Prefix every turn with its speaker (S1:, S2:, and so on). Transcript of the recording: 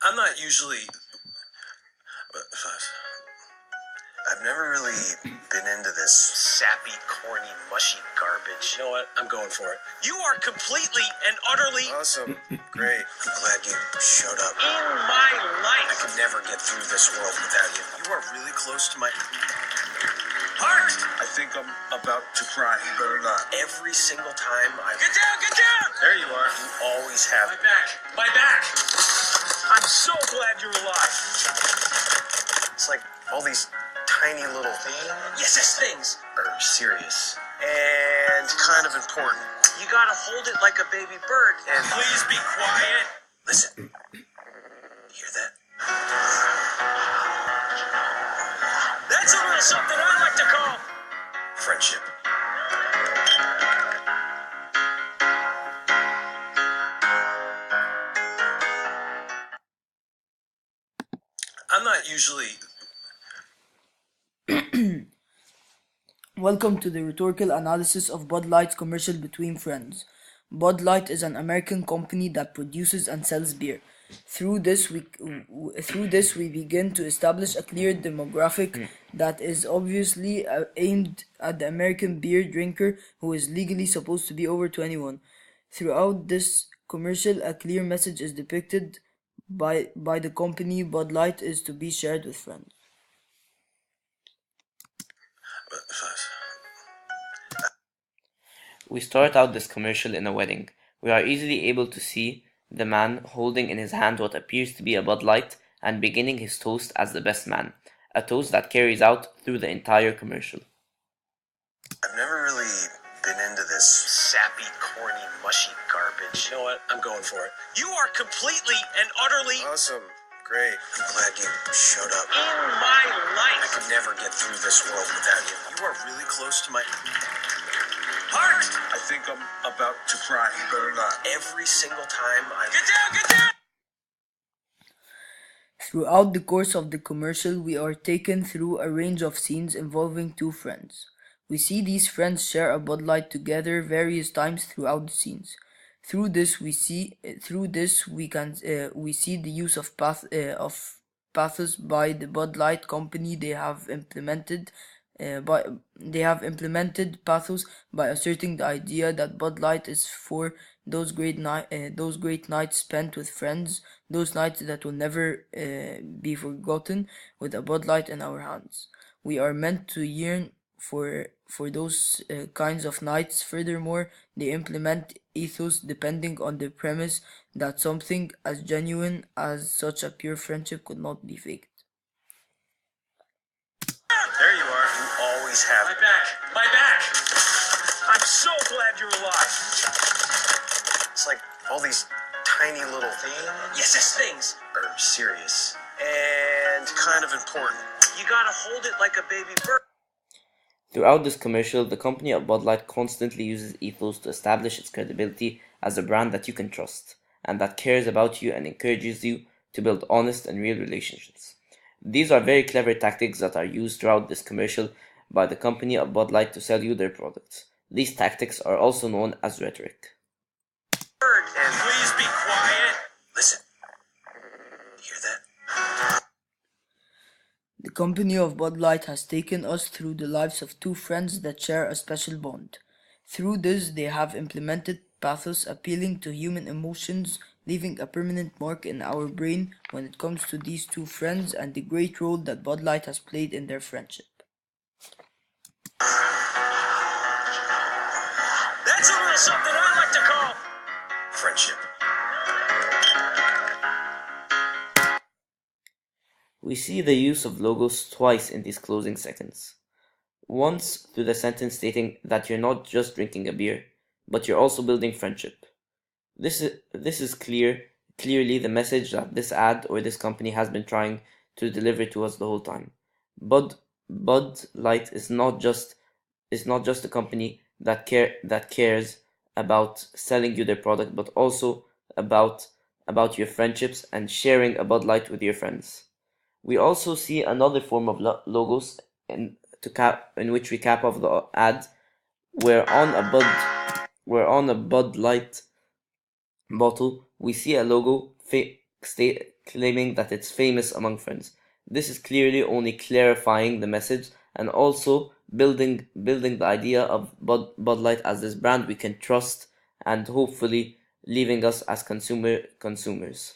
S1: I'm not usually. I've never really been into this sappy, corny, mushy garbage. You know what? I'm going for it. You are completely and utterly awesome. Great. I'm glad you showed up. In my life. I could never get through this world without you. You are really close to my heart. I think I'm about to cry. You better not. Every single time I get down, get down. There you are. You always have my back. My back. I'm so glad you're alive. It's like all these tiny little things. Yes, things are serious and kind of important. You gotta hold it like a baby bird. And please be quiet. Listen. You hear that? That's a little something I like to call friendship. I'm not usually.
S2: Welcome to the rhetorical analysis of Bud Light's commercial Between Friends. Bud Light is an American company that produces and sells beer. Through this, we begin to establish a clear demographic that is obviously aimed at the American beer drinker who is legally supposed to be over 21. Throughout this commercial, a clear message is depicted by the company. Bud Light is to be shared with friends.
S3: We start out this commercial in a wedding. We are easily able to see the man holding in his hand what appears to be a Bud Light and beginning his toast as the best man, a toast that carries out through the entire commercial.
S1: I've never really been into this sappy, corny, mushy garbage. You know what? I'm going for it. You are completely and utterly awesome. Great. I'm glad you showed up. In my life. I could never get through this world without you. You are really close to my heart. I think I'm about to cry. You better not. Every single time I get down, get down.
S2: Throughout the course of the commercial, we are taken through a range of scenes involving two friends. We see these friends share a Bud Light together various times throughout the scenes. Through this, we see the use of pathos by the Bud Light company. They have implemented pathos by asserting the idea that Bud Light is for those great nights spent with friends, those nights that will never be forgotten, with a Bud Light in our hands. We are meant to yearn for those kinds of nights. Furthermore, they implement ethos depending on the premise that something as genuine as such a pure friendship could not be faked.
S1: There you are. You always have my back. My back. I'm so glad you're alive. It's like all these tiny little things. Yes, things are serious and kind of important. You gotta hold it like a baby bird.
S3: Throughout this commercial, the company of Bud Light constantly uses ethos to establish its credibility as a brand that you can trust, and that cares about you and encourages you to build honest and real relationships. These are very clever tactics that are used throughout this commercial by the company of Bud Light to sell you their products. These tactics are also known as rhetoric.
S1: And please be quiet. Listen. You hear that?
S2: The company of Bud Light has taken us through the lives of two friends that share a special bond. Through this, they have implemented pathos appealing to human emotions, leaving a permanent mark in our brain when it comes to these two friends and the great role that Bud Light has played in their friendship.
S1: That's a little something I like to call friendship.
S3: We see the use of logos twice in these closing seconds. Once through the sentence stating that you're not just drinking a beer, but you're also building friendship. This is clearly the message that this ad or this company has been trying to deliver to us the whole time. Bud Light is not just a company that cares about selling you their product, but also about your friendships and sharing a Bud Light with your friends. We also see another form of logos in which we cap off the ad, where on a Bud Light bottle we see a logo claiming that it's famous among friends. This is clearly only clarifying the message and also building the idea of Bud Light as this brand we can trust and hopefully leaving us as consumers.